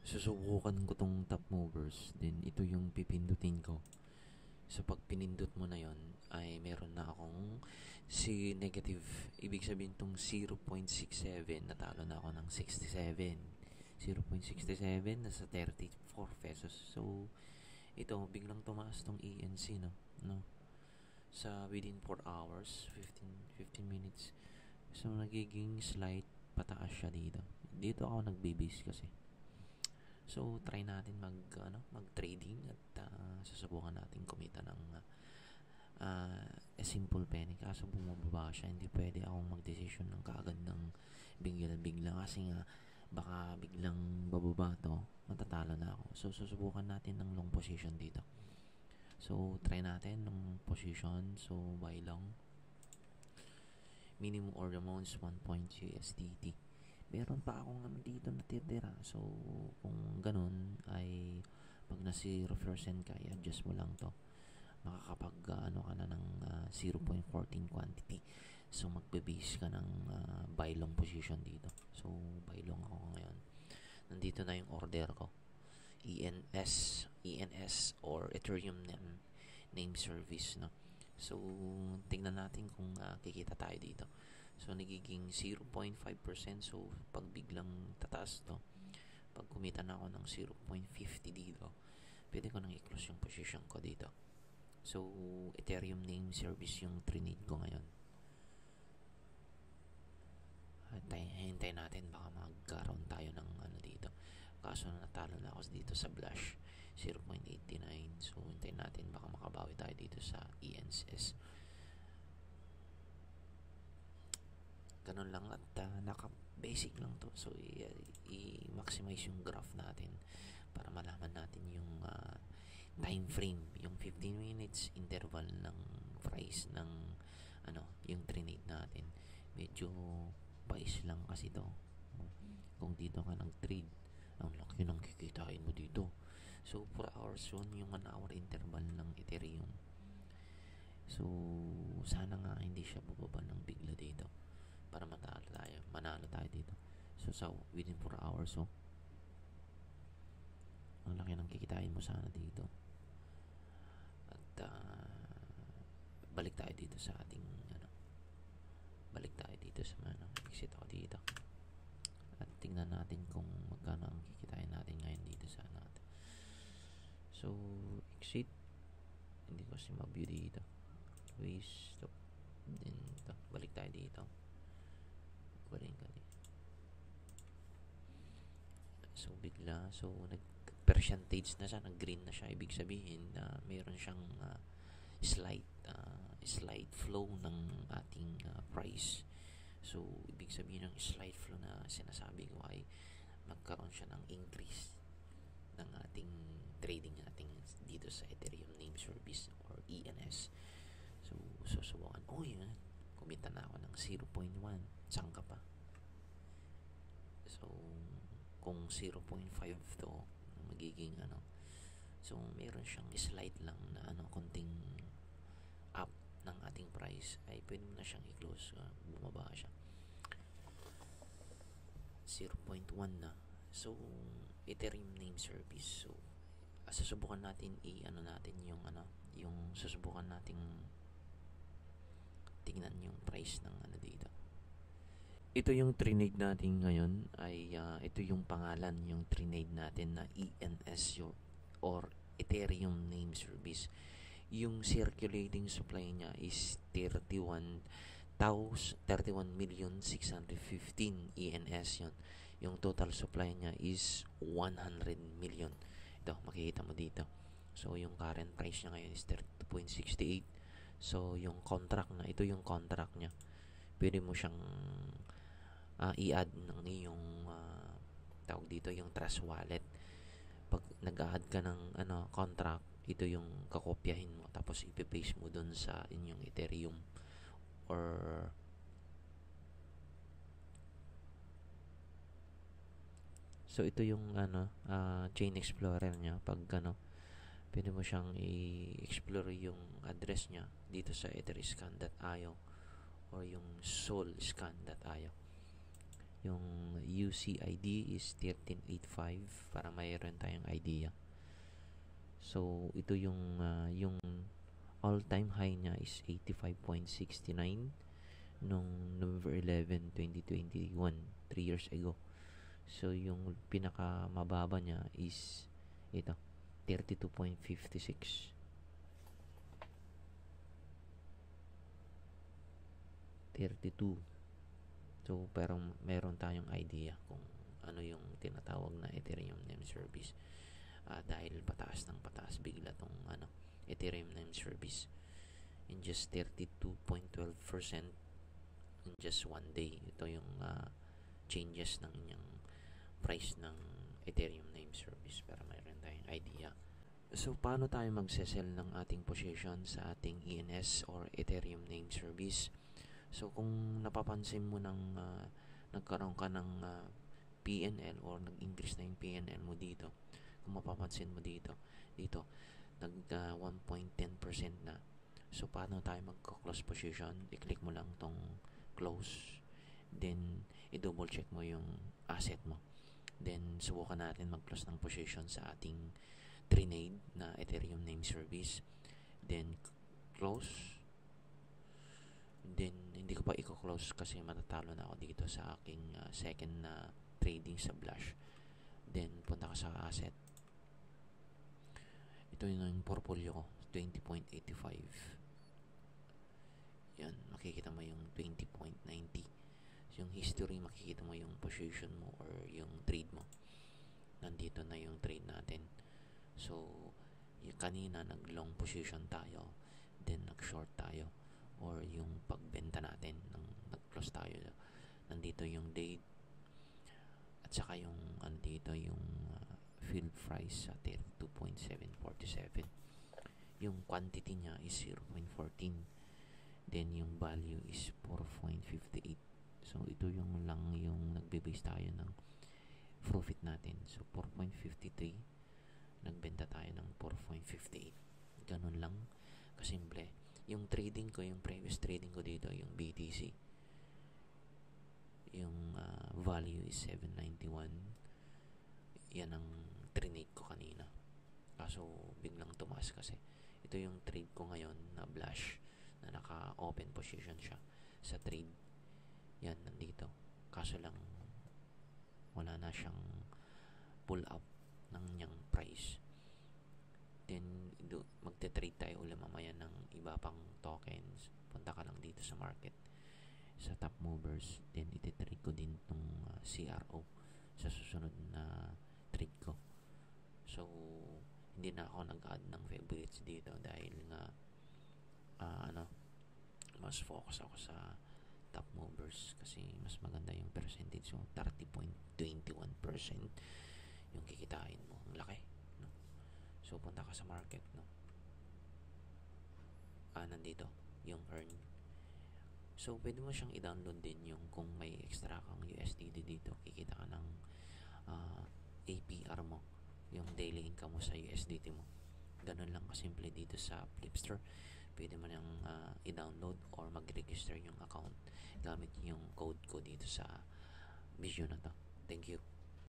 Susubukan ko tong top movers. Then, ito yung pipindutin ko. So, pag pinindot mo na yon ay meron na akong si negative. Ibig sabihin tong 0.67, natalo na ako ng 67. 0.67, nasa 34 pesos. So, ito, biglang tumaas tong ENC, no? Sa within 4 hours, 15 minutes. So, nagiging slight pataas siya dito. Dito ako nagbe-base kasi. So, try natin mag-trading at susubukan natin kumita ng a simple penny. Kaso bumababa siya, hindi pwede akong mag-decision ng kaagad ng bigla-bigla kasi nga baka biglang bababa to, matatalo na ako. So, susubukan natin ng long position dito. So, try natin ng position. So, buy long. Minimum order amount is 1 USDT. Meron pa akong dito natitira. So, kung ganun, ay pag na 0% ka, i-adjust mo lang to. Makakapag ka na ng 0.14 quantity. So, magbe-base ka ng buy long position dito. So, buy long ako ngayon. Nandito na yung order ko. ENS or Ethereum name service, no? So, tingnan natin kung kikita tayo dito. So, nagiging 0.5%. So, pag biglang tataas to, pag kumita na ako ng 0.50 dito, pwede ko nang i-close yung position ko dito. So, Ethereum name service yung trinade ko ngayon. Hintayin natin, baka magkaroon tayo ng dito. Kaso natalo na ako dito sa Blush 0.89. So, hintayin natin, baka makabawi tayo dito sa ENS. Ganun lang at naka-basic lang to. So, i-maximize yung graph natin para malaman natin yung time frame, yung 15 minutes interval ng price ng yung trade natin. Medyo bias lang kasi to. Kung dito ka nag-trade, ang laki ng kikitain mo dito. So, 4 hours yun, yung 1 hour interval ng Ethereum. So, sana nga hindi siya bababa ng bigla dito para manalo tayo dito. So, within 4 hours, ang laki ng kikitain mo sana dito. At balik tayo dito sa ating exit ako dito. At tingnan natin kung magkano ang kikitain natin ngayon dito sa natin. So, exit. Hindi ko kasi ma-view dito. Stop. Then, balik tayo dito. So, bigla. So, nag-percentage na siya. Nag-green na siya. Ibig sabihin na mayroon siyang slight flow ng ating price. So, ibig sabihin ng slight flow na sinasabi ko ay magkaroon siya ng increase ng ating trading natin dito sa Ethereum name service or ENS. So, susubukan. Yan. Kumita na ako ng 0.1. Saan ka pa? So, kung 0.5 to, magiging So, meron siyang slight lang na konting up ng ating price, ay pwede mo na siyang i-close. Bumaba siya. 0.1 na. So, Ethereum name service. So, susubukan natin natin yung susubukan nating tingnan yung price ng dito. Ito yung trinade natin ngayon ay ito yung pangalan, yung trinade natin na ENS or Ethereum name service. Yung circulating supply niya is 31,615 ENS yun. Yung total supply niya is 100 million. Ito, makikita mo dito. So, yung current price niya ngayon is 30.68. So, yung contract na, ito yung contract niya. Pwede mo siyang i-add ng iyong tawag dito, yung Trust Wallet. Pag nag-add ka ng contract, ito yung kakopyahin mo tapos ipe-paste mo dun sa inyong Ethereum or so ito yung chain explorer niya. Pag pwede mo siyang i-explore yung address niya dito sa etherscan.io or yung solscan.io. Yung UCID is 1385 para mayroon tayong idea. So, ito yung all-time high niya is 85.69 nung November 11, 2021, 3 years ago. So, yung pinakamababa niya is ito, 32.56. 32. So, pero meron tayong idea kung ano yung tinatawag na Ethereum name service. Dahil pataas ng pataas bigla tong Ethereum name service in just 32.12% in just one day. Ito yung changes ng inyong price ng Ethereum name service para mayroon tayong idea. So, paano tayo magsesell ng ating position sa ating ENS or Ethereum name service? So, kung napapansin mo nagkaroon ka ng PNL or nag-increase na yung PNL mo dito, kung mapapansin mo dito nag 1.10% na. So, paano tayo mag-close position? I-click mo lang tong close, then i-double check mo yung asset mo, then subukan natin mag-close ng position sa ating Trinade na Ethereum name service, then close. Then hindi ko pa i-close kasi matatalo na ako dito sa aking second na trading sa Blush. Then punta ka sa asset. Ito yung portfolio ko, 20.85. Yan, makikita mo yung 20.90. Yung history, makikita mo yung position mo or yung trade mo. Nandito na yung trade natin. So, yung kanina nag-long position tayo, then nag-short tayo, or yung pagbenta natin nang nag-close tayo. Nandito yung date at saka yung andito yung field price sa 2.747. Yung quantity niya is 0.14. Then yung value is 4.58. So ito yung lang yung nagbe-base tayo ng profit natin. So 4.53, nagbenta tayo ng 4.58. Ganun lang kasimple. Yung trading ko, yung previous trading ko dito, yung BTC, yung value is 791. Yan ang trinade ko kanina. Kaso biglang tumaas kasi. Ito yung trade ko ngayon na Blush na naka-open position siya sa trade. Yan, nandito. Kaso lang wala na siyang pull up ng niyang price. Then magte-trade tayo ulit mamaya ng iba pang tokens. Punta ka lang dito sa market, sa top movers, then iti-trade ko din tong CRO sa susunod na trade ko. So hindi na ako nag-add ng favorites dito dahil nga mas focus ako sa top movers kasi mas maganda yung percentage. So 30.21% yung kikitain mo. Ang laki, no? So punta ka sa market, no? Nandito yung earn. So pwede mo siyang i-download din yung kung may extra kang USDT dito, kikita ka ng APR mo, yung daily income mo sa USDT mo. Ganun lang kasimple dito sa Flipster. Pwede mo nang i-download or mag-register yung account gamit yung code ko dito sa video na to. Thank you.